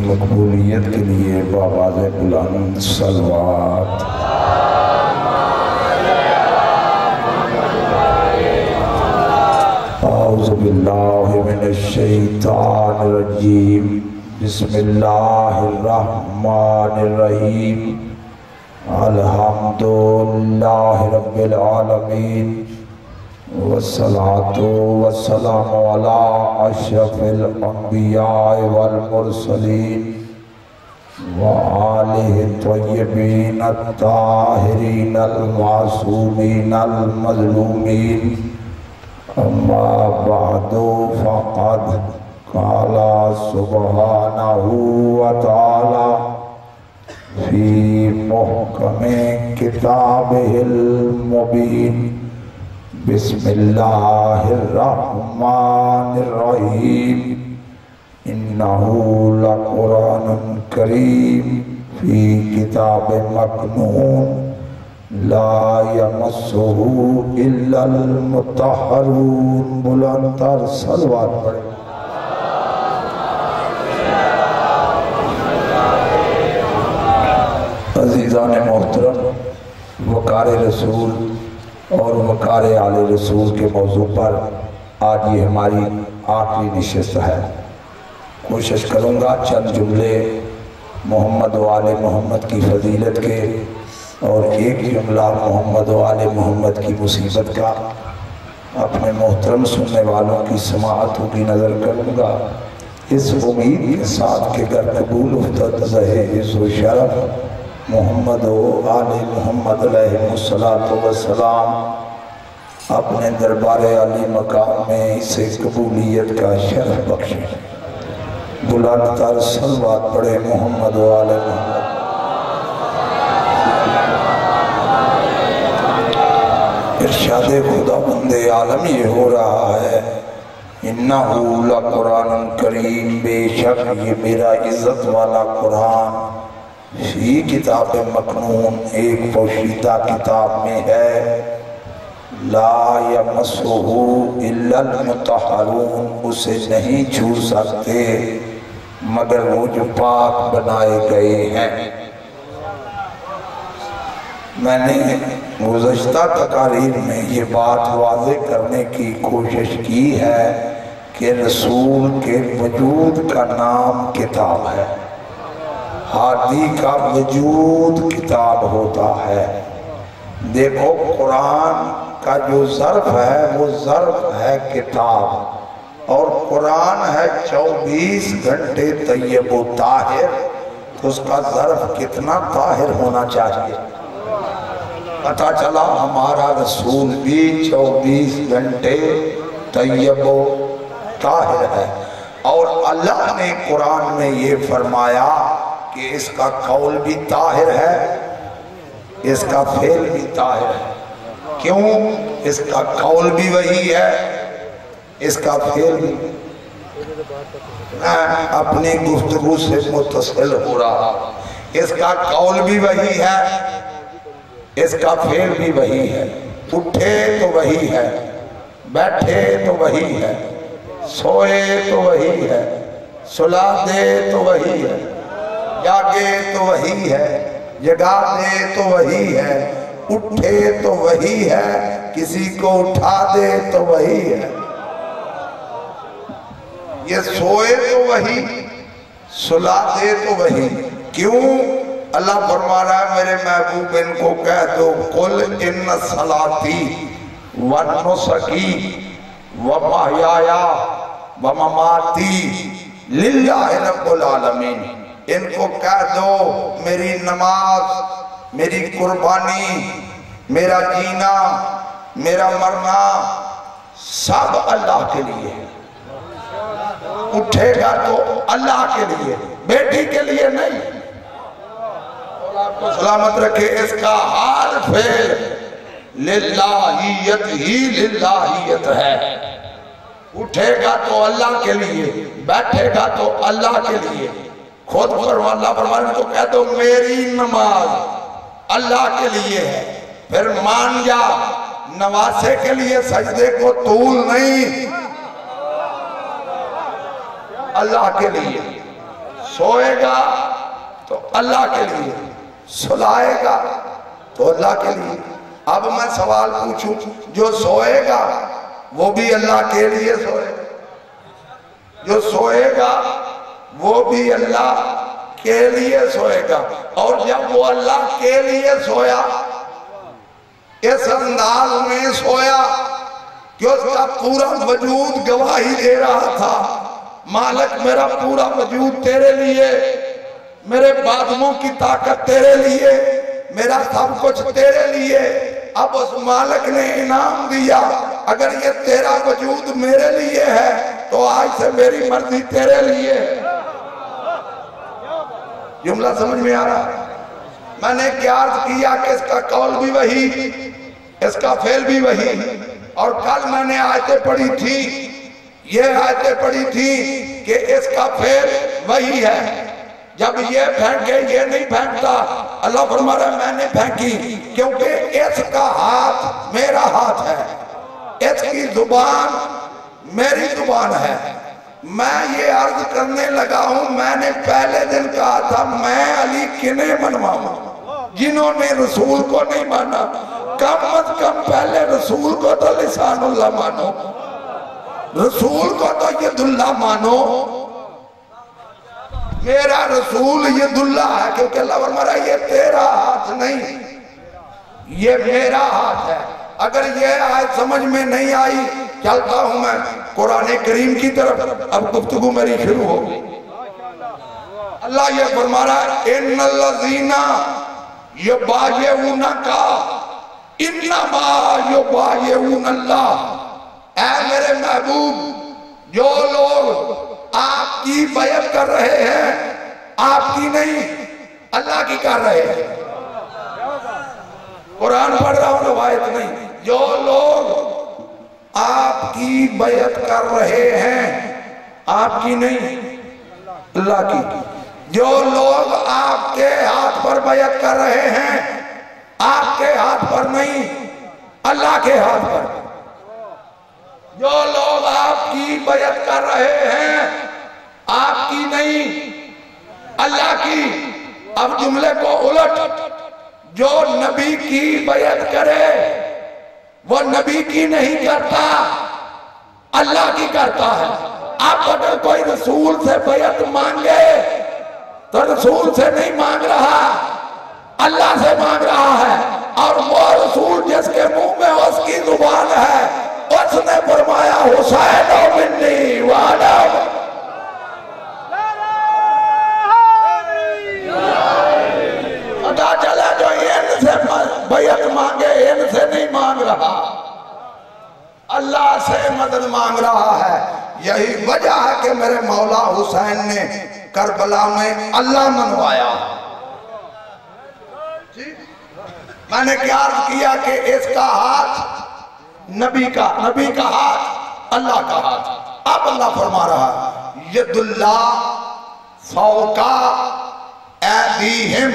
مقبولیت کے لیے بآواز بلند صلوات۔ اعوذ باللہ من الشیطان الرجیم، بسم اللہ الرحمن الرحیم، الحمدللہ رب العالمین، والصلاة والسلام علی اشرف الانبیاء والمرسلین وآلہ الطیبین الطاہرین المعصومین المظلومین، اما بعد فقد قال سبحانہ وتعالی فی محکم کتابہ المبین، بسم اللہ الرحمن الرحیم، انہو لقرآن کریم فی کتاب مکنون لا یمسہ الا المطہرون۔ بلندتر صلوات پڑھیں۔ عزیزان محترم، وقار رسول اور وقار آل رسول کے موضوع پر آج یہ ہماری آخری نشست ہے۔ کوشش کروں گا چند جملے محمد و آل محمد کی فضیلت کے اور ایک جملہ محمد و آل محمد کی مصیبت کا اپنے محترم سننے والوں کی سماعتوں کی نظر کروں گا، اس امید کے ساتھ کہ گر قبول افتد رہے عز و شرف محمد و آل محمد علیہ السلام اپنے دربار علی مقام میں اسے قبولیت کا شرف بخشیں۔ بلندتر صلوات پڑھے محمد و آل محمد۔ ارشاد خدا بند عالم یہ ہو رہا ہے، انہو لقرآن کریم، بے شک یہ میرا عزت والا قرآن فی کتاب مکنون، ایک پوشیدہ کتاب میں ہے، لا یمسہ الا المطہرون، اسے نہیں چھو سکتے مگر وہ جو پاک بنائے گئے ہیں۔ میں نے گزشتہ تقاریر میں یہ بات واضح کرنے کی کوشش کی ہے کہ رسول کے وجود کا نام کتاب ہے، ہادی کا وجود کتاب ہوتا ہے۔ دیکھو قرآن کا جو ظرف ہے وہ ظرف ہے کتاب، اور قرآن ہے 24 گھنٹے طیب و طاہر، تو اس کا ظرف کتنا طاہر ہونا چاہیے؟ پتہ چلا ہمارا رسول بھی 24 گھنٹے طیب و طاہر ہے، اور اللہ نے قرآن میں یہ فرمایا کہ اس کا قول بھی طاہر ہے، اس کا فعل بھی طاہر ہے۔ کیوں؟ اس کا قول بھی وہی ہے، اس کا فعل بھی۔ میں اپنی گفتگو سے متصل ہو رہا، اس کا قول بھی وہی ہے، اس کا فعل بھی وہی ہے۔ اٹھے تو وہی ہے، بیٹھے تو وہی ہے، سوئے تو وہی ہے، سلا دے تو وہی ہے، جاگے تو وہی ہے، جگا دے تو وہی ہے، اٹھے تو وہی ہے، کسی کو اٹھا دے تو وہی ہے۔ یہ سوئے تو وہی، سلا دے تو وہی۔ کیوں؟ اللہ فرما رہا ہے میرے محبوب ان کو کہہ دو، قل ان صلاتی ونسکی ومحیایا ومماتی للہ رب العالمین، ان کو کہہ دو میری نماز، میری قربانی، میرا جینا، میرا مرنا سب اللہ کے لیے ہے۔ اٹھے گا تو اللہ کے لیے، بیٹی کے لیے نہیں۔ سلامت رکھے، اس کا ہر فعل للہیت ہی للہیت ہے۔ اٹھے گا تو اللہ کے لیے، بیٹھے گا تو اللہ کے لیے۔ خود اللہ فرمانے کو کہہ دو میری نماز اللہ کے لیے ہے، پھر مان جا نواسے کے لیے سجدے کو طول نہیں، اللہ کے لیے۔ سوئے گا تو اللہ کے لیے، سلائے گا تو اللہ کے لیے۔ اب میں سوال پوچھوں، جو سوئے گا وہ بھی اللہ کے لیے سوئے گا، جو سوئے گا وہ بھی اللہ کے لیے سوئے گا، اور جب وہ اللہ کے لیے سویا اس انداز میں سویا کہ اس کا پورا وجود گواہی دے رہا تھا، مالک میرا پورا وجود تیرے لیے، میرے بادموں کی طاقت تیرے لیے، میرا سب کچھ تیرے لیے۔ اب اس مالک نے انعام دیا، اگر یہ تیرا وجود میرے لیے ہے تو آج سے میری مرضی تیرے لیے ہے۔ جملہ سمجھ میں آ رہا؟ میں نے کیا عرض کیا کہ اس کا قول بھی وہی، اس کا فعل بھی وہی، اور کل میں نے آیتیں پڑھی تھی، یہ آیتیں پڑھی تھی کہ اس کا فعل وہی ہے، جب یہ پھینکے یہ نہیں پھینکتا، اللہ فرما رہا ہے میں نے پھینکی کیونکہ اس کا ہاتھ میرا ہاتھ ہے، اس کی زبان میری زبان ہے۔ میں یہ عرض کرنے لگا ہوں، میں نے پہلے دن کہا تھا میں علی کنہیں منواؤں جنہوں نے رسول کو نہیں مانا، کم از کم پہلے رسول کو تو لسان اللہ مانو، رسول کو تو ید اللہ مانو، میرا رسول ید اللہ ہے، کیونکہ اللہ فرما رہا ہے یہ تیرا ہاتھ نہیں، یہ میرا ہاتھ ہے۔ اگر یہ آیت سمجھ میں نہیں آئی، چلتا ہوں میں قرآن کریم کی طرف، اب گفتگو میری شروع ہو گئی۔ اللہ یہ فرما رہا ہے ان الذین یبایعونک انما یبایعون اللہ، اے میرے محبوب جو لوگ آپ کی بیعت کر رہے ہیں، آپ کی نہیں اللہ کی کر رہے ہیں، قرآن پڑھ رہا ہوں روایت نہیں، جو لوگ آپ کی بیعت کر رہے ہیں، آپ کی نہیں اللہ کی، جو لوگ آپ کے ہاتھ پر بیعت کر رہے ہیں، آپ کے ہاتھ پر نہیں اللہ کے ہاتھ پر، جو لوگ آپ کی بیعت کر رہے ہیں آپ کی نہیں اللہ کی۔ اب جملے کو الٹ، جو نبی کی بیعت کرے وہ نبی کی نہیں کرتا اللہ کی کرتا ہے۔ اب اگر کوئی رسول سے بیعت مانگے تو رسول سے نہیں مانگ رہا، اللہ سے مانگ رہا ہے، اور وہ رسول جس کے منہ میں اس کی زبان ہے، اس نے فرمایا حسین منی وعلا پتا چلا جو ان سے بیعت مانگے ان سے نہیں مانگ رہا، اللہ سے مدد مانگ رہا ہے۔ یہی وجہ ہے کہ میرے مولا حسین نے کربلا میں اللہ منوایا۔ میں نے کیا عرض کیا کہ اس کا ہاتھ نبی کا ہاتھ اللہ کا ہاتھ۔ اب اللہ فرما رہا ید اللہ فوق ایدیہم،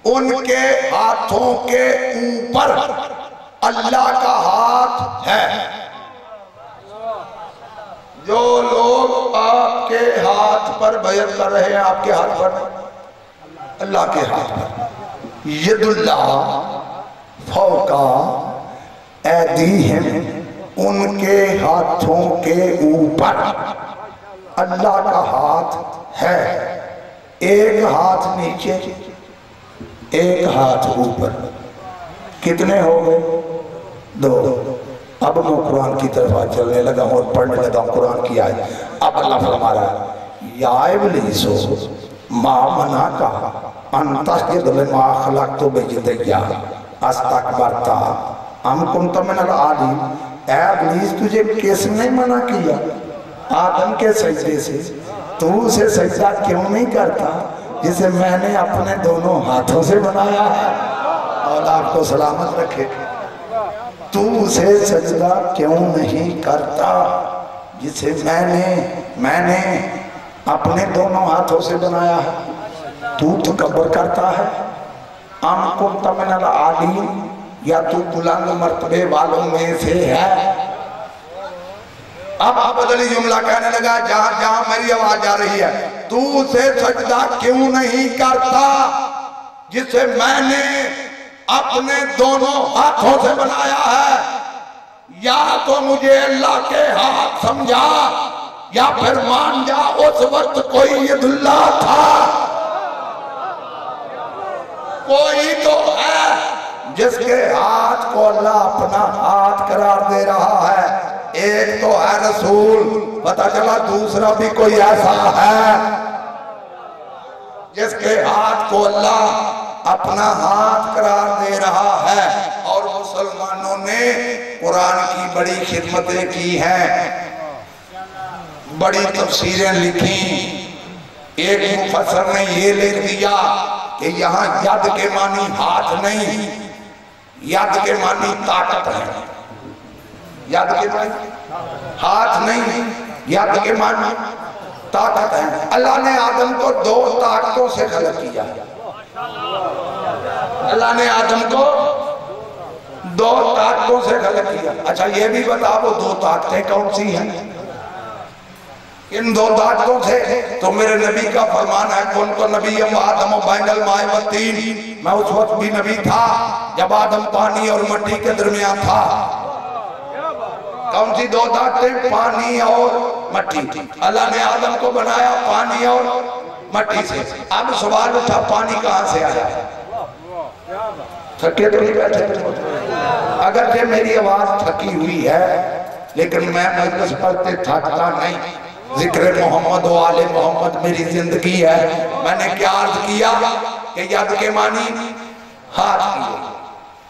ان کے ہاتھوں کے اوپر اللہ کا ہاتھ ہے۔ جو لوگ آپ کے ہاتھ پر بیعت کر رہے ہیں، آپ کے ہاتھ پر اللہ کے ہاتھ پر، ید اللہ فوق ایدیہم، ان کے ہاتھوں کے اوپر اللہ کا ہاتھ ہے۔ ایک ہاتھ نیچے ایک ہاتھ اوپر، کتنے ہو گئے؟ دو۔ اب میں قرآن کی طرف چلنے لگا ہوں اور پڑھنے لگا ہوں قرآن کی آیت۔ اب اللہ فرما رہا ہے یا ابلیس ما منعک ان تسجد لما خلقت بیدی استکبرت ام کنت من العالین، اے ابلیس تجھے کس نے منع کیا آدم کے سجدے سے؟ تو اسے سجدہ کیوں نہیں کرتا جسے میں نے اپنے دونوں ہاتھوں سے بنایا ہے؟ اور آپ کو سلامت رکھے۔ تو اسے سجدہ کیوں نہیں کرتا جسے میں نے اپنے دونوں ہاتھوں سے بنایا ہے؟ تو تکبر کرتا ہے۔ ام کنت من العالین، یا تو بلند مرتبے والوں میں سے ہے؟ اب بدلی جملہ کہنے لگا جہاں جہاں میری آواز جا رہی ہے تو اسے سجدہ کیوں نہیں کرتا جسے میں نے اپنے دونوں ہاتھوں سے بنایا ہے؟ یا تو مجھے اللہ کے ہاتھ سمجھا یا پھر مان جا اس وقت کوئی ید اللہ تھا۔ کوئی تو ہے جس کے ہاتھ کو اللہ اپنا ہاتھ قرار دے رہا ہے، ایک تو ہے رسول، پتہ چلا دوسرا بھی کوئی ایسا ہے جس کے ہاتھ کو اللہ اپنا ہاتھ قرار دے رہا ہے۔ اور مسلمانوں نے قرآن کی بڑی خدمتیں کی ہیں، بڑی تفسیریں لکھی۔ ایک مفسر نے یہ لکھ دیا کہ یہاں ید کے معنی ہاتھ نہیں، ید کے معنی طاقت ہے۔ ید کے معنی ہاتھ نہیں، ید کے معنی طاقت ہے۔ اللہ نے آدم کو دو طاقتوں سے خلق کیا۔ اللہ نے آدم کو دو طاقتوں سے خلق کیا۔ اچھا یہ بھی بتا وہ دو طاقتیں کون سی ہیں؟ ان دو طاقتوں سے تو میرے نبی کا فرمان ہے کن تو نبی آدم و بین الماء والطین، میں اس وقت بھی نبی تھا جب آدم پانی اور مٹی کے درمیان تھا۔ کون سی دو طاقتیں؟ پانی اور مٹی۔ اللہ نے آدم کو بنایا پانی اور مٹی سے۔ اب سوال اٹھا پانی کہاں سے آیا؟ تھکے تو نہیں بیٹھے؟ اگرچہ میری آواز تھکی ہوئی ہے لیکن میں مجلس پڑھتے تھکتا نہیں۔ ذکر محمد و آل محمد میری زندگی ہے۔ میں نے کیا عرض کیا کہ ید کے معنی ہاتھ کیے،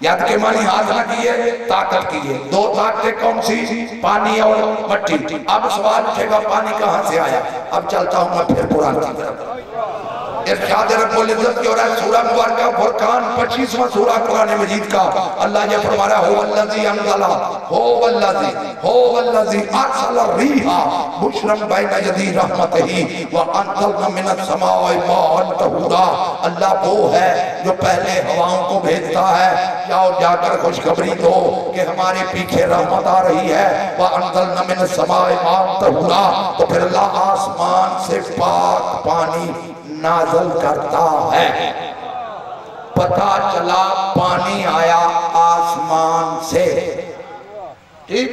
ید کے معنی ہاتھ نہ کیے، طاقت کیے۔ دو طاقتیں کون سی؟ پانی اور مٹی۔ اب سوال اٹھے گا پانی کہاں سے آیا؟ اب چلتا ہوں میں پھر قرآن کی طرف۔ ارشاد رب العزت کی اور ہے سورہ مبارکہ فرقان 25واں سورہ قرآن مجید کا۔ اللہ یہ فرما رہا ہے هو الذی انزل هو الذی ارسل الريح بشرا بین یدی رحمتہ وانزلنا من السماء ماء طہورا۔ اللہ وہ ہے جو پہلے ہواؤں کو بھیجتا ہے، جاؤ جا کر خوشخبری دو کہ ہمارے پیچھے رحمت آ رہی ہے۔ وانزلنا من السماء ماء طہورا، تو پھر اللہ آسمان سے پاک پانی نازل کرتا ہے۔ پتہ چلا پانی آیا آسمان سے، ٹھیک؟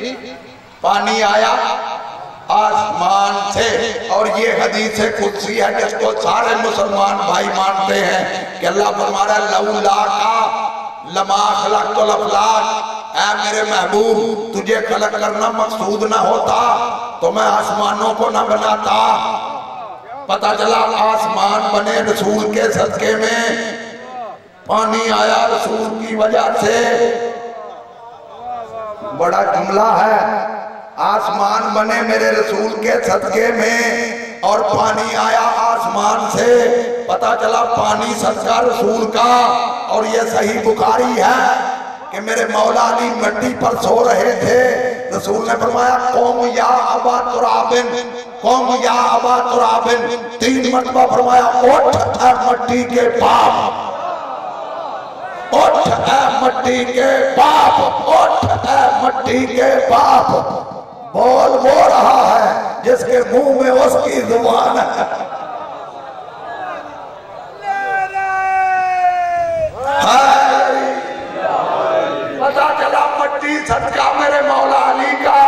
پانی آیا آسمان سے۔ اور یہ حدیث قدسی ہے جس کو سارے مسلمان بھائی مانتے ہیں کہ اللہ فرما رہا ہے لولا کا لما خلقت الافلاک، اے میرے محبوب تجھے خلق کرنا مقصود نہ ہوتا تو میں آسمانوں کو نہ بناتا۔ پتہ چلا آسمان بنے رسول کے صدقے میں، پانی آیا رسول کی وجہ سے۔ بڑا جملہ ہے، آسمان بنے میرے رسول کے صدقے میں اور پانی آیا آسمان سے۔ پتہ چلا پانی صدقہ رسول کا۔ اور یہ صحیح بخاری ہے کہ میرے مولا علی مٹی پر سو رہے تھے، رسول نے فرمایا قوم یا ابا ترابن، قوم یا ابا ترابن، 3 مرتبہ فرمایا اٹھ اے مٹی کے باپ، اٹھ اے مٹی کے باپ، اٹھ اے مٹی کے باپ۔ بول وہ رہا ہے جس کے منہ میں اس کی زبان ہے۔ پتہ چلا مٹی صدقہ میرے مولا علی کا،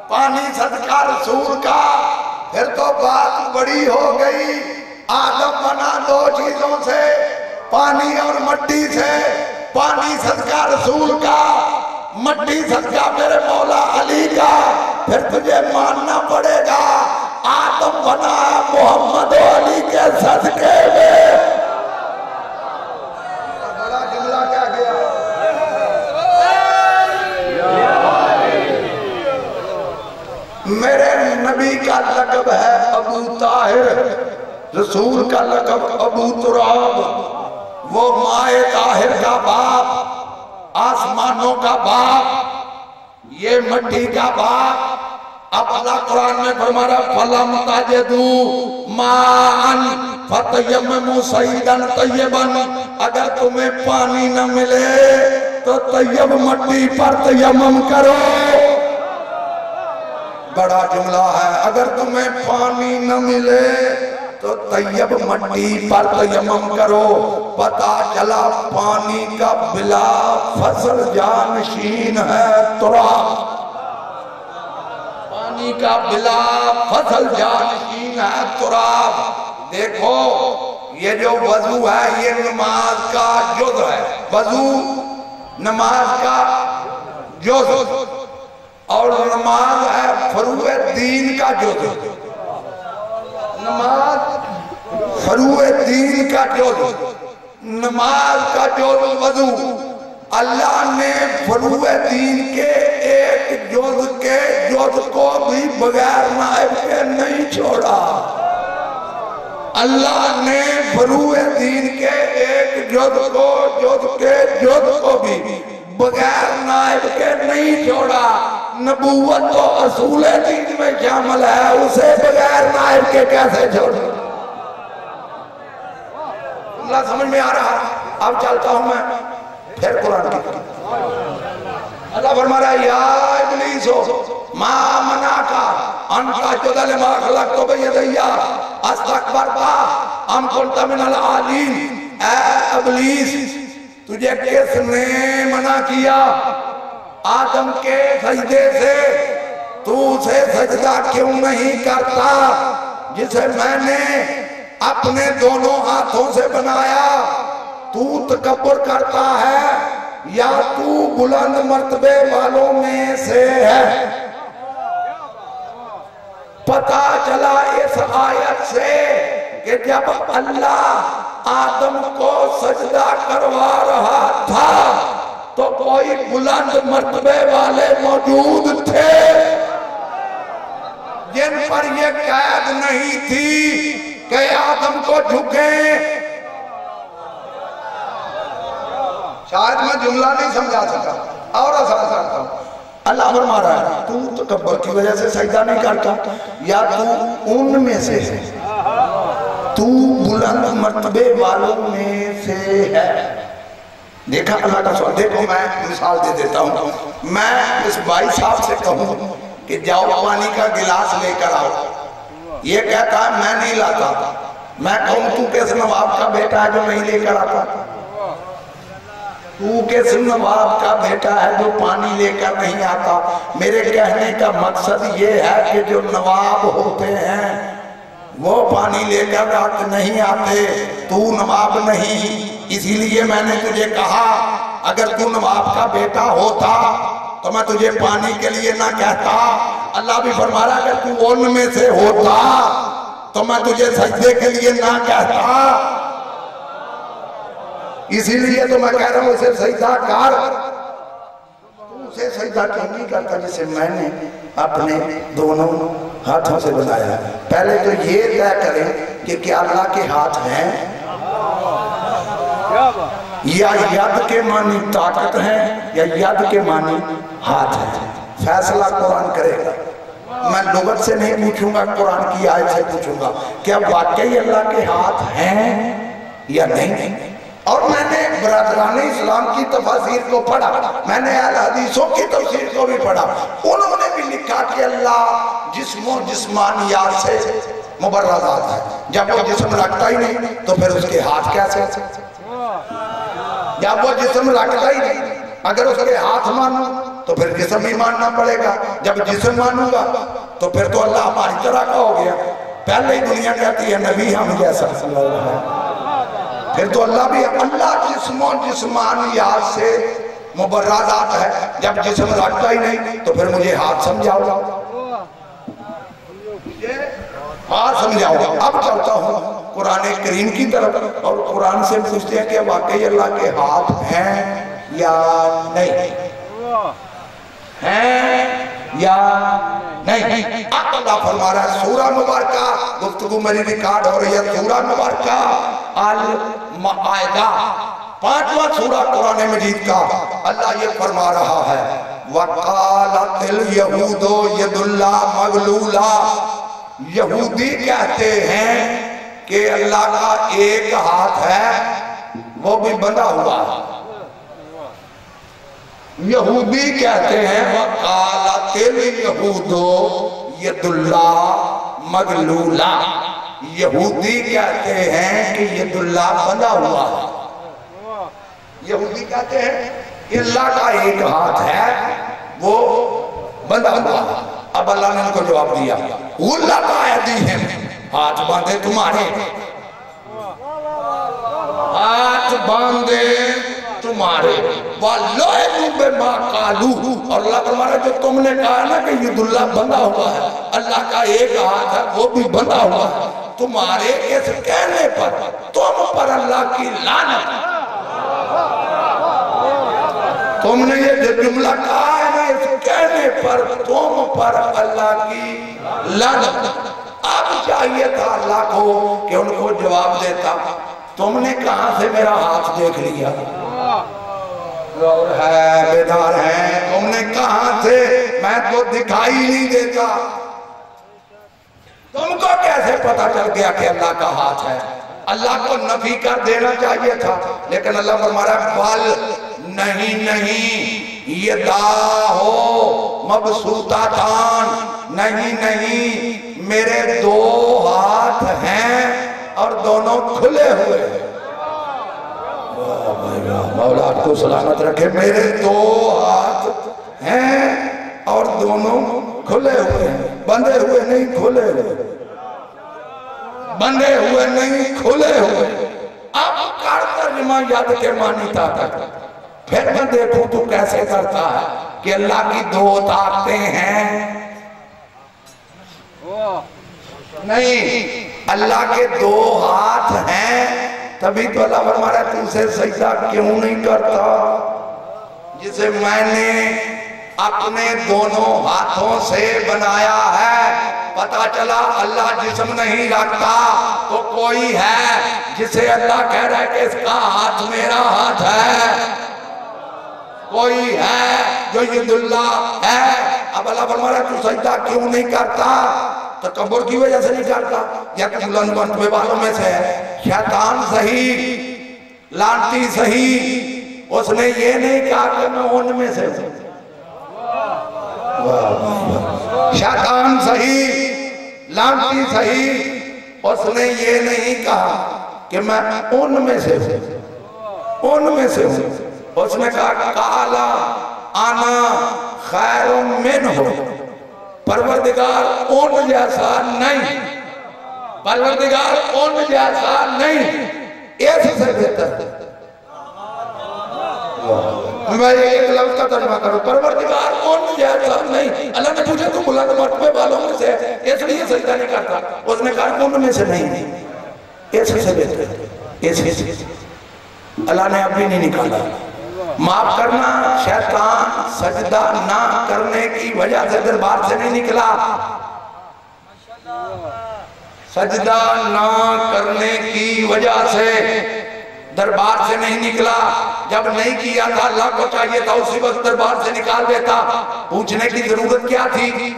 پانی صدقہ رسول کا۔ پھر تو بات بڑی ہو گئی۔ آدم بنا 2 چیزوں سے، پانی اور مٹی سے۔ پانی صدقہ رسول کا، مٹی صدقہ میرے مولا علی کا۔ پھر تجھے ماننا پڑے گا آدم بنا محمد و علی کے صدقے میں۔ بڑا جملہ کیا گیا؟ میرے نبی کا لقب ہے ابو طاہر، رسول کا لقب ابو تراب، وہ مائے طاہر کا باپ، آسمانوں کا باپ، یہ مٹی کا باپ۔ اب اللہ قرآن میں فرما رہا فَلَمْ تَجِدُوا مَاءً فَتَيَمَّمُوا صَعِيدًا طَيِّبًا، اگر تمہیں پانی نہ ملے تو طیب مٹی پر تیمم کرو۔ بڑا جملہ ہے، اگر تمہیں پانی نہ ملے تو طیب مٹی پر تیمم کرو، پتا چلا پانی کا بلا فصل جانشین ہے تراب، پانی کا بلا فصل جانشین ہے تراب۔ دیکھو یہ جو وضو ہے یہ نماز کا جز ہے، وضو نماز کا جز، اور نماز ہے فروع دین کا جز، نماز فروع دین کا جز، نماز کا جز وضو۔ اللہ نے فروع دین کے ایک جز کے جز کو بھی بغیر نائب کے نہیں چھوڑا، اللہ نے فروع دین کے ایک جز کو جز کے جز کو بھی بغیر نائب کے نہیں چھوڑا۔ نبوت تو اصول دین میں شامل ہے، اسے بغیر نائب کے کیسے چھوڑا؟ اللہ سمجھ میں آ رہا ہے؟ اب چلتا ہوں میں پھر قرآن کی، اللہ فرما رہا ہے یا ابلیسو ما منعکا ان تسجد لما خلقت بیدی استکبرتا ام کنت من العالین، اے ابلیس تجھے کس نے منع کیا آدم کے سجدے سے؟ تو اسے سجدہ کیوں نہیں کرتا جسے میں نے اپنے دونوں ہاتھوں سے بنایا؟ تو تکبر کرتا ہے یا تو بلند مرتبے والوں میں سے ہے؟ پتا چلا اس آیت سے کہ جب اللہ آدم کو سجدہ کروا رہا تھا تو کوئی بلند مرتبے والے موجود تھے جن پر یہ قید نہیں تھی کہ آدم کو جھکیں۔ شاید میں جملہ نہیں سمجھا سکا اور آسان کرتا ہوں۔ اللہ فرما رہا ہے تو تکبر کی وجہ سے سجدہ نہیں کرتا یا تو ان میں سے ہے، تو بلند مرتبے والوں میں سے ہے۔ دیکھا اللہ کا سوال، دیکھو میں مثال دے دیتا ہوں، میں اس بھائی صاحب سے کہوں کہ جاؤ پانی کا گلاس لے کر آؤ، یہ کہتا ہے میں نہیں لاتا، میں کہوں تو کس نواب کا بیٹا ہے جو نہیں لے کر آتا؟ تو کس نواب کا بیٹا ہے جو پانی لے کر نہیں آتا؟ میرے کہنے کا مقصد یہ ہے کہ جو نواب ہوتے ہیں وہ پانی لے کر نہیں آتے، تو نواب نہیں، اسی لیے میں نے تجھے کہا اگر تو نواب کا بیٹا ہوتا تو میں تجھے پانی کے لیے نہ کہتا۔ اللہ بھی فرما رہا ہے اگر تو ان میں سے ہوتا تو میں تجھے سجدے کے لیے نہ کہتا، اسی لیے تو میں کہہ رہا ہوں اسے سجدہ کر۔ تو اسے سجدہ کیوں نہیں کرتا جسے میں نے اپنے دونوں ہاتھوں سے بنایا ہے؟ پہلے تو یہ طے کریں کہ کیا اللہ کے ہاتھ ہیں یا ید کے معنی طاقت ہیں یا ید کے معنی ہاتھ ہیں؟ فیصلہ قرآن کرے گا، میں لغت سے نہیں پوچھوں گا، قرآن کی آیت سے پوچھوں گا کیا واقعی اللہ کے ہاتھ ہیں یا نہیں۔ اور میں نے برادران اسلام کی تفاسیر کو پڑھا، میں نے اہل حدیثوں کی تفسیر کو بھی پڑھا، انہوں نے بھی لکھا کہ اللہ جسم و جسمانیات سے مبرہ ذات ہے، جب وہ جسم رکھتا ہی نہیں تو پھر اس کے ہاتھ کیسے؟ جب وہ جسم رکھتا ہی نہیں، اگر اس کے ہاتھ مانوں تو پھر جسم ہی ماننا پڑے گا، جب جسم مانوں گا تو پھر تو اللہ ہماری طرح کا ہو گیا۔ پہلے ہی دنیا کہتی ہے نبی ہم جیسا، پھر تو اللہ بھی، اللہ جسم و جسمانیات سے مبرہ ذات ہے، جب جسم رکھتا ہی نہیں تو پھر مجھے ہاتھ سمجھاؤ، ہاتھ سمجھاؤ۔ اب چلتا ہوں قرآن کریم کی طرف اور قرآن سے پوچھتے ہیں کہ واقعی اللہ کے ہاتھ ہیں یا نہیں، ہیں یا نہیں۔ اللہ فرما رہا ہے سورہ مبارکہ، گفتگو میری ریکارڈ ہو رہی ہے، سورہ مبارکہ المائدہ 5واں سورہ قرآن مجید کا، اللہ یہ فرما رہا ہے وَقَالَتِ الْيَهُودُ يَدُ اللَّهِ مَغْلُولَةٌ، یہودی کہتے ہیں کہ اللہ کا ایک ہاتھ ہے وہ بھی بندھا ہوا ہے۔ یہودی کہتے ہیں وَقَالَتِ الْيَهُودُ ید اللہ مغلولہ، یہودی کہتے ہیں کہ ید اللہ بندھا ہوا ہے، یہودی کہتے ہیں کہ اللہ کا ایک ہاتھ ہے وہ بندھا ہوا ہے۔ اب اللہ نے ان کو جواب دیا غلت ایدیہم، ہاتھ باندھے تمہارے، ہاتھ باندھے تمہارے، وَلَعِنُوا بِمَا قَالُوا، اور اللہ فرمانا جو تم نے کہا نا کہ ید اللہ بندھا ہوا ہے، اللہ کا ایک ہاتھ ہے وہ بھی بندھا ہوا ہے، تمہارے اس کہنے پر تم پر اللہ کی لعنت، تم نے یہ جو جملہ کہا ہے نا اس کہنے پر تم پر اللہ کی لعنت۔ اب چاہیے تھا اللہ کو کہ ان کو جواب دیتا تم نے کہاں سے میرا ہاتھ دیکھ لیا، اور ہے بیدار ہے، تم نے کہاں سے، میں تو دکھائی نہیں دیتا، تم کو کیسے پتا چل گیا کہ اللہ کا ہاتھ ہے؟ اللہ کو نفی کر دینا چاہیے تھا، لیکن اللہ فرما رہا ہے بل نہیں یداہو مبسوطتان، نہیں میرے دو ہاتھ ہیں اور دونوں کھلے ہوئے ہیں۔ مولا آپ کو سلامت رکھے، میرے دو ہاتھ ہیں اور دونوں کھلے ہوئے ہیں، بندھے ہوئے نہیں کھلے ہوئے، بندھے ہوئے نہیں کھلے ہوئے۔ اب کر ترجمہ یاد کے معنی تک، پھر میں دیکھوں تو کیسے کرتا ہے کہ اللہ کی دو طاقتیں ہیں، نہیں اللہ کے دو ہاتھ ہیں، تبھی تو اللہ فرما رہا ہے تو اسے سجدہ کیوں نہیں کرتا جسے میں نے اپنے دونوں ہاتھوں سے بنایا ہے۔ پتا چلا اللہ جسم نہیں رکھتا تو کوئی ہے جسے اللہ کہہ رہا ہے کہ اس کا ہاتھ میرا ہاتھ ہے، کوئی ہے جو ید اللہ ہے۔ اب اللہ فرما رہا ہے تو سجدہ کیوں نہیں کرتا؟ تکبر کی وجہ سے نہیں کرتا، یا کلن بنٹوے والوں میں سے ہے، شیطان صحیح، لانتی صحیح، اس نے یہ نہیں کہا کہ میں ان میں سے ہوں، شیطان صحیح، لانتی صحیح، اس نے یہ نہیں کہا کہ میں ان میں سے ہوں، ان میں سے ہوں، اس نے کہا کالا انا خیر منہ، پروردگار ان جیسا نہیں، پروردگار ان جیسا نہیں، ایسے سے بہتر ہے۔ میں ایک لفظ کا ترجمہ کروں، پروردگار ان جیسا نہیں۔ اللہ نے پوچھا تو بلند مرتبے والوں میں سے اس لیے سجدہ نہیں کرتا، اس نے کہا ان میں سے نہیں، ایسے سے بہتر ہے، ایسے سے۔ اللہ نے ابھی نہیں نکالا۔ معاف کرنا، شیطان سجدہ نہ کرنے کی وجہ سے دربار سے نہیں نکلا، سجدہ نہ کرنے کی وجہ سے دربار سے نہیں نکلا۔ جب نہیں کیا تھا اللہ کو چاہیے تھا اسی وقت دربار سے نکال دیتا، پوچھنے کی ضرورت کیا تھی؟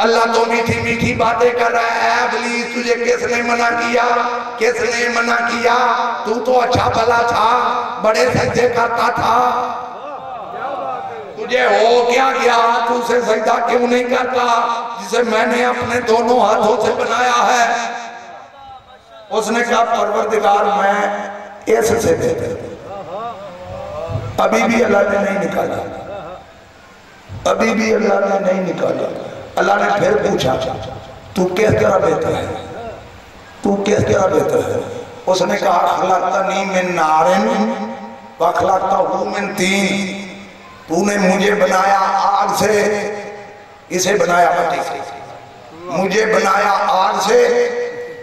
اللہ تو میٹھی میٹھی باتیں کر رہا ہے، اے ابلیس تجھے کس نے منع کیا، کس نے منع کیا، تو اچھا بھلا تھا، بڑے سجدے کرتا تھا، تجھے ہو کیا گیا، تو اسے سجدہ کیوں نہیں کرتا جسے میں نے اپنے دونوں ہاتھوں سے بنایا ہے؟ اس نے کہا پروردگار میں ایسے سے بہتر، ابھی بھی اللہ نے نہیں نکالا، ابھی بھی اللہ نے نہیں نکالا۔ اللہ نے پھر پوچھا تو کس طرح بہتر ہے، تو کس طرح بہتر ہے؟ اس نے کہا خلقتنی من نار وخلقتہ من طین، تو نے مجھے بنایا آگ سے، اسے بنایا مٹی سے، مجھے بنایا آگ سے،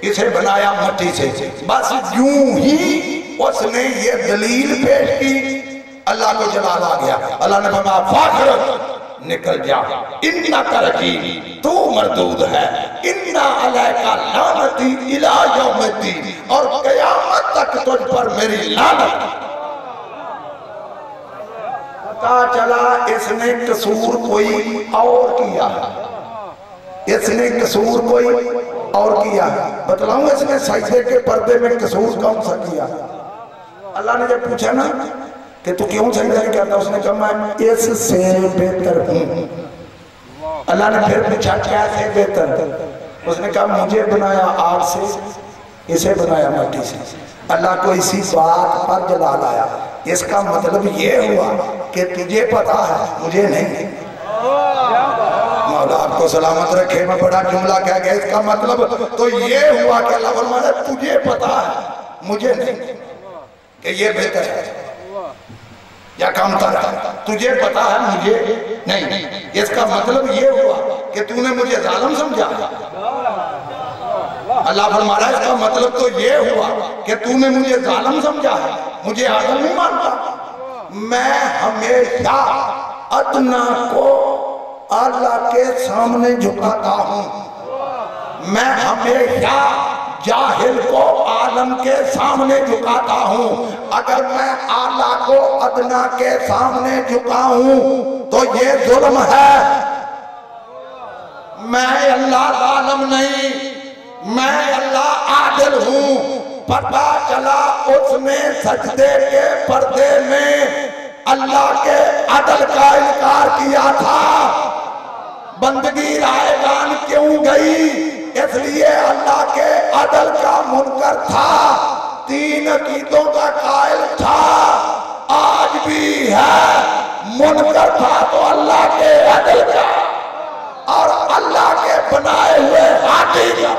اسے بنایا مٹی سے۔ بس یوں ہی اس نے یہ دلیل پیش کی، اللہ کو جلال آ گیا۔ اللہ نے فرمایا فاخر نکل جا، انکا رجیم، تو مردود ہے، انا علیکا لعنتی الی یوم الدین، اور قیامت تک تجھ پر میری لعنت۔ پتا چلا اس نے قصور کوئی اور کیا ہے، اس نے قصور کوئی اور کیا ہے۔ بتلاؤں اس نے سجدے کے پردے میں قصور کون سا کیا؟ اللہ نے جب پوچھا نا کہ تو کیوں سجدہ نہیں کرتا، اس نے کہا میں اس سے بہتر ہوں، اللہ نے پھر پوچھا کیسے بہتر؟ اس نے کہا مجھے بنایا آگ سے، اسے بنایا مٹی سے، اللہ کو اسی بات پر جلال آیا۔ اس کا مطلب یہ ہوا کہ تجھے پتا ہے مجھے نہیں۔ مولا آپ کو سلامت رکھے، میں بڑا جملہ کہہ گیا، اس کا مطلب تو یہ ہوا کہ اللہ فرمایا تجھے پتا ہے مجھے نہیں کہ یہ بہتر ہے یا کم تر ہے، تجھے پتا ہے مجھے نہیں۔ اس کا مطلب یہ ہوا کہ تو نے مجھے ظالم سمجھا۔ اللہ فرما رہا ہے اس کا مطلب تو یہ ہوا کہ تو نے مجھے ظالم سمجھا ہے، مجھے عادل نہیں مانتا۔ میں ہمیشہ ادنا کو اللہ کے سامنے جھکاتا ہوں، میں ہمیشہ جاہل کو عالم کے سامنے جھکاتا ہوں۔ اگر میں اعلیٰ کو ادنا کے سامنے جھکاؤں تو یہ ظلم ہے۔ میں اللہ ظالم نہیں، میں اللہ عادل ہوں۔ پتہ چلا اس نے سجدے کے پردے میں اللہ کے عدل کا انکار کیا تھا۔ بندگی رائے گان کیوں گئی؟ اس لیے اللہ کے عدل کا منکر تھا، تین عقیدوں کا قائل تھا، آج بھی ہے۔ منکر تھا تو اللہ کے عدل کا اور اللہ کے بنائے ہوئے ہاتھی کا،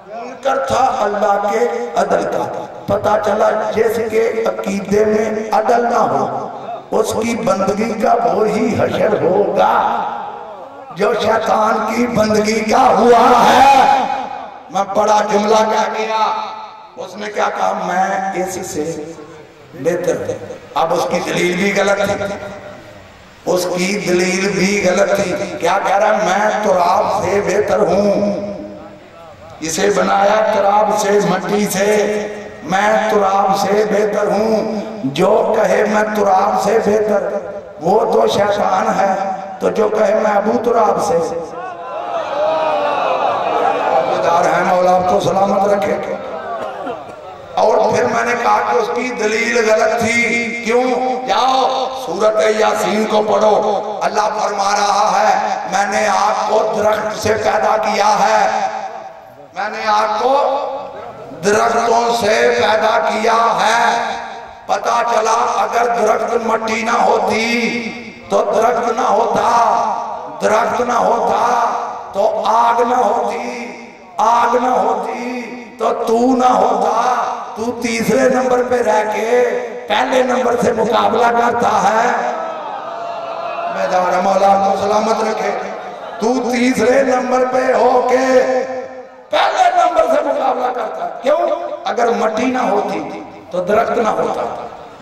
منکر تھا اللہ کے عدل کا۔ پتا چلا جس کے عقیدے میں عدل نہ ہو اس کی بندگی کا وہی حشر ہوگا جو شیطان کی بندگی کا ہوا ہے۔ میں بڑا جملہ کہہ گیا، اس نے کیا کہا میں اس سے بہتر تھے۔ اب اس کی دلیل بھی غلط تھی، اس کی دلیل بھی غلط تھی۔ کیا کہہ رہا ہے میں تراب سے بہتر ہوں، اسے بنایا تراب سے مٹی سے، میں تراب سے بہتر ہوں۔ جو کہے میں تراب سے بہتر وہ تو شیطان ہے، تو جو کہے میں ابو تراب سے دار ہے، مولا آپ کو سلامت رکھے۔ اور پھر میں نے کہا کہ اس کی دلیل غلط تھی۔ کیوں؟ جاؤ سورۃ یاسین کو پڑھو، اللہ فرما رہا ہے میں نے آپ کو درخت سے پیدا کیا ہے، میں نے آپ کو درختوں سے پیدا کیا ہے۔ پتا چلا اگر درخت مٹی نہ ہوتی تو درخت نہ ہوتا، درخت نہ ہوتا تو آگ نہ ہوتی، آگ نہ ہوتی تو نہ ہوتا۔ تو تیسرے نمبر پہ رہ کے پہلے نمبر سے مقابلہ کرتا ہے۔ میدان مولا کو سلامت رکھے، تو تیسرے نمبر پہ ہو کے پہلے نمبر سے مقابلہ کرتا ہے۔ کیوں؟ اگر مٹی نہ ہوتی تو درخت نہ ہوتا،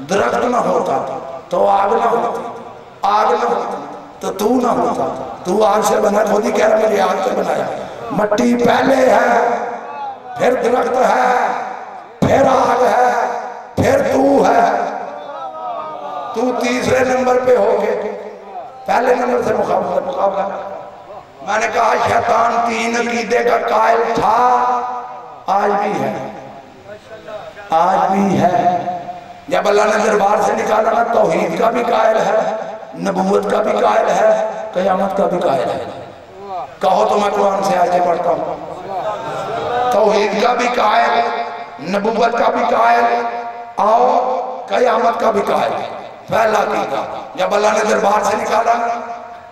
درخت نہ ہوتا تو آگ نہ ہوتی، آگ نہ ہوتی تو نہ ہوتا۔ تو آگ سے بنا، خود ہی کہہ رہا میری آگ سے بنایا۔ مٹی پہلے ہے، پھر درخت ہے، پھر آگ ہے، پھر تو ہے۔ تو تیسرے نمبر پہ ہو گئے، پہلے نمبر سے مقابلہ۔ میں نے کہا شیطان تین عقیدے کا قائل تھا، آج بھی ہے، آج بھی ہے۔ جب اللہ نے دربار سے نکالا نا توحید کا بھی قائل ہے، نبوت کا بھی قائل ہے، قیامت کا بھی قائل ہے۔ کہو تو میں قرآن سے آیتیں پڑھتا ہوں۔ توحید کا بھی قائل، نبوت کا بھی قائل اور قیامت کا بھی قائل۔ پہلا عقیدہ جب اللہ نے دربار سے نکالا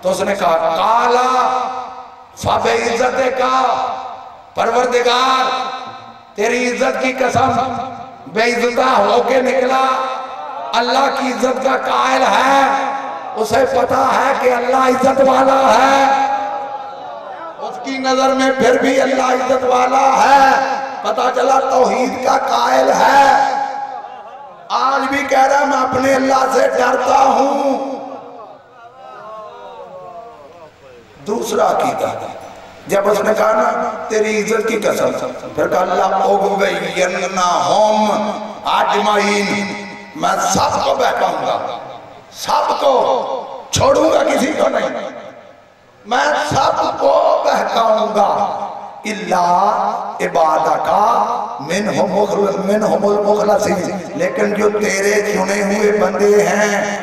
تو اس نے کہا کالا فبعزت کا پروردگار تیری عزت کی قسم بے عزتہ ہو کے نکلا، اللہ کی عزت کا قائل ہے، اسے پتا ہے کہ اللہ عزت والا ہے، اس کی نظر میں پھر بھی اللہ عزت والا ہے۔ پتا چلا توحید کا قائل ہے، آج بھی کہہ رہا میں اپنے اللہ سے ڈرتا ہوں۔ دوسرا عقیدہ جب اس نے کہا نا تیری عزت کی قسم، پھر کہا اللہ اغوینہم اجمعین، میں سب کو بہکاؤں گا، سب کو چھوڑوں گا کسی کو نہیں، میں سب کو بہکاؤں گا اللہ عبادکا منہم المخلصین، لیکن جو تیرے چنے ہوئے بندے ہیں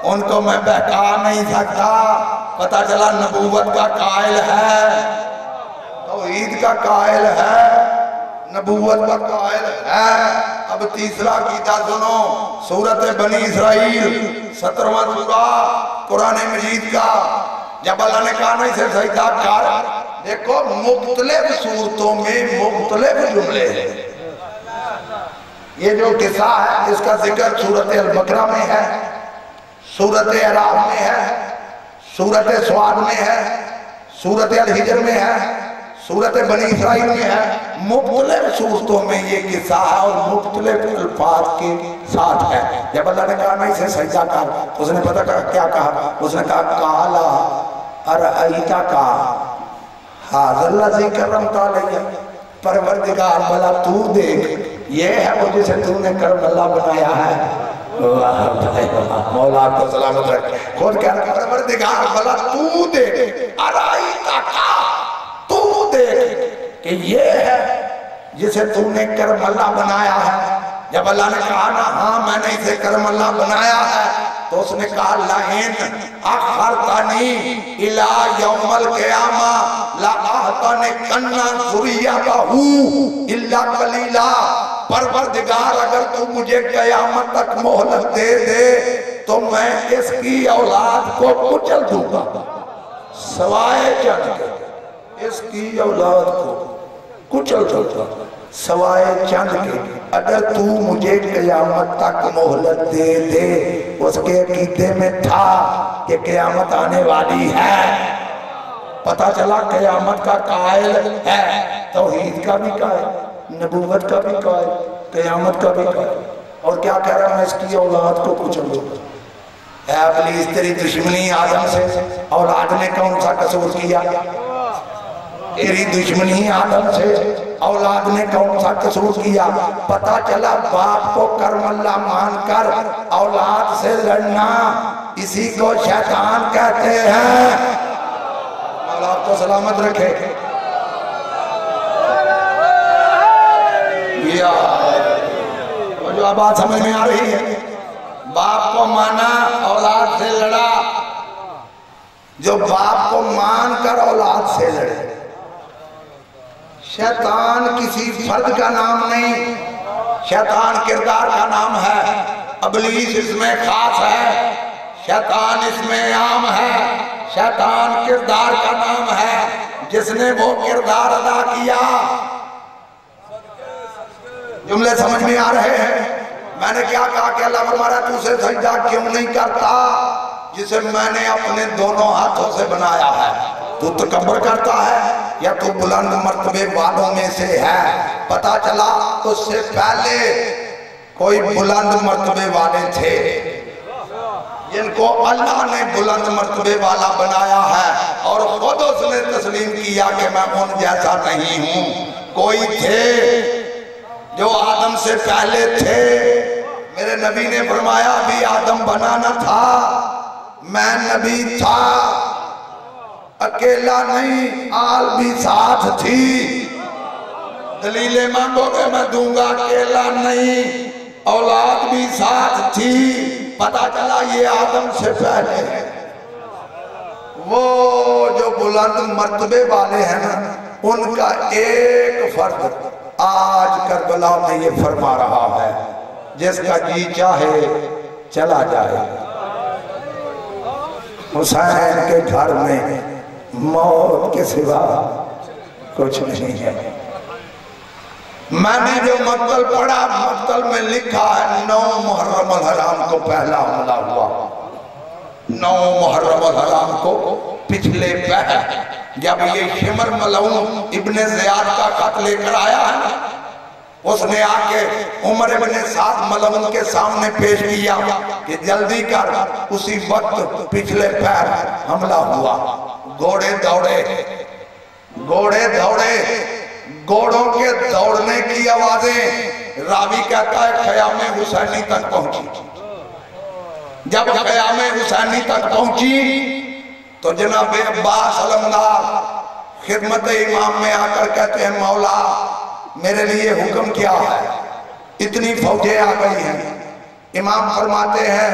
ان کو میں بہکا نہیں سکتا. پتہ چلا نبوت کا قائل ہے، توحید کا قائل ہے، نبوت کا قائل ہے. اب تیسرا عقیدہ سنو. سورت بنی اسرائیل 17واں سورہ قرآن مجید کا. جب اللہ نے کہا نا اسے سجدہ کر، دیکھو مختلف صورتوں میں مختلف جملے ہیں. یہ جو قصہ ہے اس کا ذکر سورت البقرہ میں ہے، سورت اعراف میں ہے، سورت سواد میں ہے، سورت الحجر میں ہے، سورت بنی اسرائیل میں ہے. مختلف صورتوں میں یہ قصہ ہے اور مختلف الفاظ کے ساتھ ہے. جب اللہ نے کہا نا اسے سجدہ کر، اس نے پتہ کیا کہا؟ اس نے کہا قالا ارأیتا کا حاضر الذی کرمت علیہ. پروردگار بھلا تو دیکھ، یہ ہے وہ جسے تو نے کرم اللہ بنایا ہے. مولا کو سلامت رکھ. خود کہہ رہا پروردگار بھلا تو دیکھ، ارأیتا کا تو دیکھ کہ یہ ہے جسے تو نے کرم اللہ بنایا ہے. جب اللہ نے کہا نا ہاں میں نے اسے کرم اللہ بنایا ہے، تو اس نے کہا لئن اخرتنی الی یوم القیامہ لأحتنکن ذریتہ الا قلیلا. پروردگار اگر تو مجھے قیامت تک مہلت دے دے تو میں اس کی اولاد کو کچل دوں گا سوائے چند کے. اس کی اولاد کو کچل دوں گا سوائے چند کے. اگر تو مجھے قیامت تک مہلت دے دے. اس کے عقیدے میں تھا کہ قیامت آنے والی ہے. پتہ چلا قیامت کا قائل ہے، توحید کا بھی قائل، نبوت کا بھی قائل، قیامت کا بھی قائل. اور کیا کہہ رہا میں اس کی اولاد کو کچل دوں گا. اے ابلیس تیری دشمنی آدم سے، اولاد نے کون سا قصور کیا؟ تیری دشمنی آدم سے، اولاد نے کون سا قصور کیا؟ پتہ چلا باپ کو کرم اللہ مان کر اولاد سے لڑنا، اسی کو شیطان کہتے ہیں. مولا آپ کو سلامت رکھے. جو بات سمجھ میں آ رہی ہے؟ باپ کو مانا اولاد سے لڑا. جو باپ کو مان کر اولاد سے لڑے. شیطان کسی فرد کا نام نہیں، شیطان کردار کا نام ہے. ابلیس اس میں خاص ہے، شیطان اس میں عام ہے. شیطان کردار کا نام ہے. جس نے وہ کردار ادا کیا. جملے سمجھ میں آ رہے ہیں؟ میں نے کیا کہا کہ اللہ فرمایا تو اسے سجدہ کیوں نہیں کرتا جسے میں نے اپنے دونوں ہاتھوں سے بنایا ہے؟ تو تکبر کرتا ہے یا تو بلند مرتبے والوں میں سے ہے؟ پتہ چلا اس سے پہلے کوئی بلند مرتبے والے تھے جن کو اللہ نے بلند مرتبے والا بنایا ہے، اور خود اس نے تسلیم کیا کہ میں ان جیسا نہیں ہوں. کوئی تھے جو آدم سے پہلے تھے. میرے نبی نے فرمایا ابھی آدم بنا نہ تھا، میں نبی تھا، اکیلا نہیں آل بھی ساتھ تھی. دلیلیں مانگو گے میں دوں گا. اکیلا نہیں، اولاد بھی ساتھ تھی. پتہ چلا یہ آدم سے پہلے وہ جو بلند مرتبے والے ہیں نا، ان کا ایک فرد آج کربلا میں یہ فرما رہا ہے جس کا جی چاہے چلا جائے. حسین کے گھر میں موت کے سوا کچھ نہیں ہے. میں نے جو مقتل پڑھا، مقتل میں لکھا ہے 9 محرم الحرام کو پہلا حملہ ہوا. 9 محرم الحرام کو پچھلے پہر جب یہ شمر ملعون ابن زیاد کا خط لے کر آیا ہے، اس نے آ کے عمر ابن سعد ملعون کے سامنے پیش کیا کہ جلدی کر. اسی وقت پچھلے پہر حملہ ہوا. گھوڑے دوڑے، گھوڑے دوڑے، گھوڑوں کے دوڑنے کی آوازیں راوی کہتا ہے خیام حسینی تک پہنچی. جب خیام حسینی تک پہنچی تو جناب عباس علمدار خدمت امام میں آ کر کہتے ہیں مولا میرے لیے حکم کیا ہے؟ اتنی فوجیں آ گئی ہیں. امام فرماتے ہیں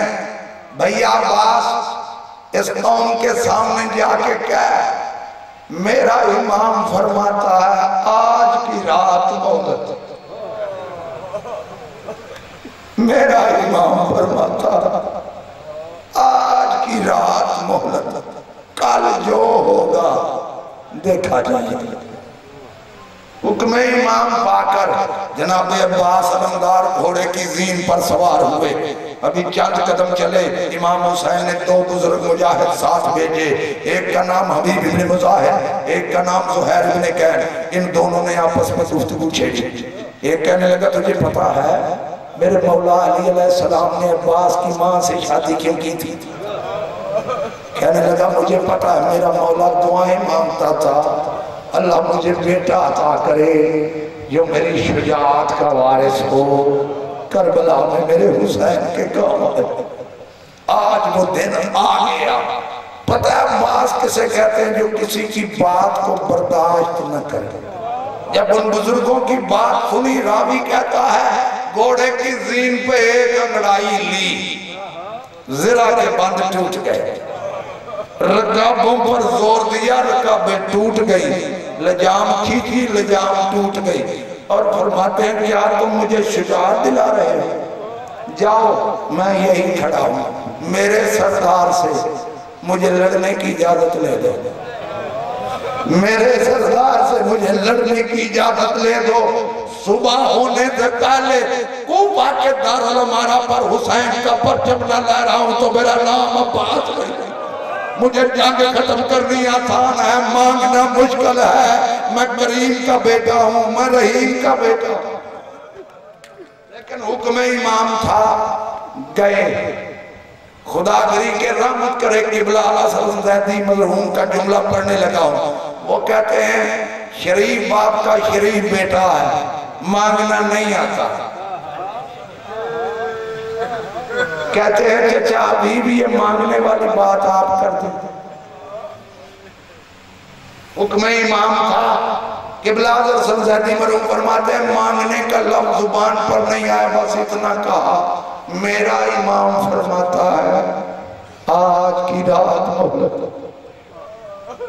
بھیا عباس اس قوم کے سامنے جا کے کہہ میرا امام فرماتا ہے آج کی رات مہلت، میرا امام فرماتا ہے آج کی رات مہلت، کل جو ہوگا دیکھا جائے گا۔ حکم امام پا کر جناب عباس علمدار گھوڑے کی زین پر سوار ہوئے، ابھی چند قدم چلے امام حسین نے دو بزرگ مجاہد ساتھ بھیجے، ایک کا نام حبیب ابن مزاحم، ایک کا نام زہیر ابن قین۔ ان دونوں نے آپس میں گفتگو چھیڑی۔ ایک کہنے لگا تجھے پتا ہے میرے مولا علی علیہ السلام نے عباس کی ماں سے شادی کیوں کی تھی؟ کہنے لگا مجھے پتا ہے میرا مولا دعائیں مانگتا تھا اللہ مجھے بیٹا عطا کرے جو میری شجاعت کا وارث ہو، کربلا میں میرے حسین کے کام ہے۔ آج وہ دن آ گیا۔ پتہ ہے عباس کسے کہتے ہیں جو کسی کی بات کو برداشت نہ کرے۔ جب ان بزرگوں کی بات سنی راوی کہتا ہے گھوڑے کی زین پہ ایک انگڑائی لی، زرہ کے بند ٹوٹ گئے، رکابوں پر زور دیا رکابیں ٹوٹ گئی، لجام کھینچی لجام ٹوٹ گئی، اور فرماتے ہیں کیا تم مجھے شجاعت دلا رہے ہو؟ جاؤ میں یہی کھڑا ہوں، میرے سردار سے مجھے لڑنے کی اجازت لے دو، میرے سردار سے مجھے لڑنے کی اجازت لے دو۔ صبح ہونے سے پہلے کوفہ کے دارالمارا پر حسین کا پرچم نہ لے رہا ہوں تو میرا نام عباس نہیں۔ مجھے جنگ ختم کرنی آسان ہے، مانگنا مشکل ہے، میں کریم کا بیٹا ہوں، میں رحیم کا بیٹا ہوں۔ لیکن حکم امام تھا، گئے۔ خدا گری کے رحمت کرے قبلہ حسن زیدی مرحوم کا جملہ پڑھنے لگا ہوں۔ وہ کہتے ہیں شریف باپ کا شریف بیٹا ہے، مانگنا نہیں آتا۔ کہتے ہیں چچا ابھی بھی یہ مانگنے والی بات آپ کر دیں۔ حکم امام تھا، قبلہ حسن زیدی مرحوم فرماتے ہیں مانگنے کا لفظ زبان پر نہیں آیا، بس اتنا کہا میرا امام فرماتا ہے آج کی رات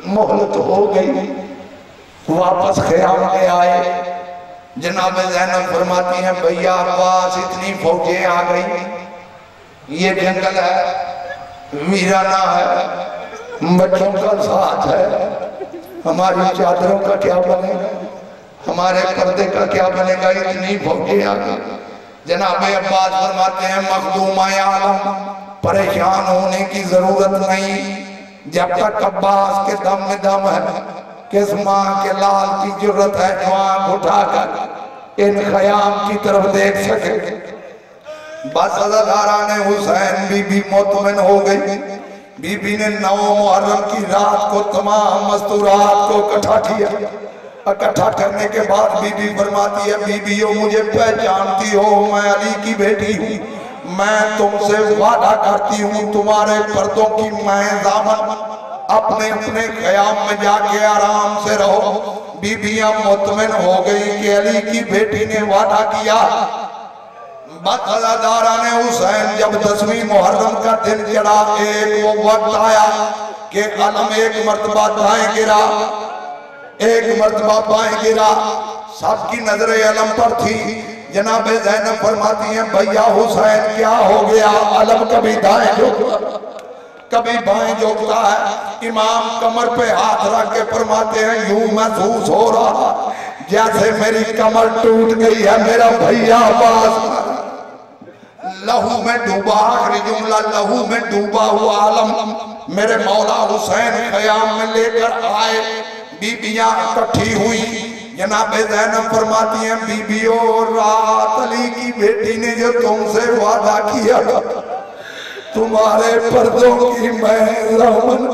مہلت ہو گئی۔ واپس خیام میں آئے، جناب زینب فرماتی ہیں بھیا عباس اتنی فوجیں آ گئی، یہ جنگل ہے، ویرانہ ہے، بچوں کا ساتھ ہے، ہماری چادروں کا کیا بنے گا، ہمارے پردے کا کیا بنے گا، اتنی فوجیں آ گئی۔ جناب عباس فرماتے ہیں مخدومہ عالم پریشان ہونے کی ضرورت نہیں، جب تک عباس کے دم میں دم ہے، کس ماں کے لال کی جرت ہے جو آنکھ اٹھا کر ان خیام کی طرف دیکھ سکے۔ بس عزاداران حسین بی بی مطمئن ہو گئی۔ بی بی نے 9 محرم کی رات کو تمام مستورات کو اکٹھا کیا۔ اکٹھا کرنے کے بعد بی بی فرماتی ہے بی بیو مجھے پہچانتی ہو، میں علی کی بیٹی ہوں، میں تم سے وعدہ کرتی ہوں تمہارے پردوں کی میں ضامن، اپنے اپنے خیام میں جا کے آرام سے رہو۔ بی بیاں مطمئن ہو گئی کہ علی کی بیٹی نے وعدہ کیا۔ بس عزاداران حسین جب 10ویں محرم کا دن چڑھا، ایک وہ وقت آیا کہ علم ایک مرتبہ دائیں گرا، ایک مرتبہ بائیں گرا، سب کی نظر علم پر تھی۔ جناب زینب فرماتی ہیں بھیا حسین کیا ہو گیا؟ علم کبھی دائیں جھکتا کبھی بائیں جھکتا ہے۔ امام کمر پہ ہاتھ رکھ کے فرماتے ہیں یوں محسوس ہو رہا جیسے میری کمر ٹوٹ گئی ہے، میرا بھیا عباس لہو میں ڈوبا، آخری جملہ لہو میں ڈوبا ہوا عالم میرے مولا حسین خیام میں لے کر آئے۔ بی بیاں اکٹھی ہوئی۔ جناب زینب فرماتی ہیں بی بیو رات علی کی بیٹی نے جو تم سے وعدہ کیا تمہارے پردوں کی میں ضامن،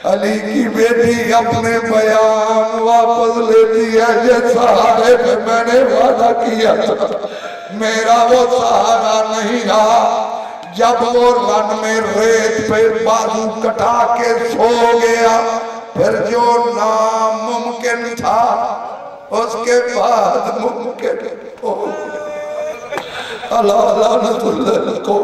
علی کی بیٹی اپنے بیان واپس لیتی ہے، یہ سہارے پہ میں نے وعدہ کیا تھا میرا وہ سہارا نہیں رہا۔ جب وہ رن میں ریت پہ بازو کٹا کے سو گیا، پھر جو ناممکن تھا اس کے بعد ممکن ہو گیا۔ اللہ لعنت اللہ کو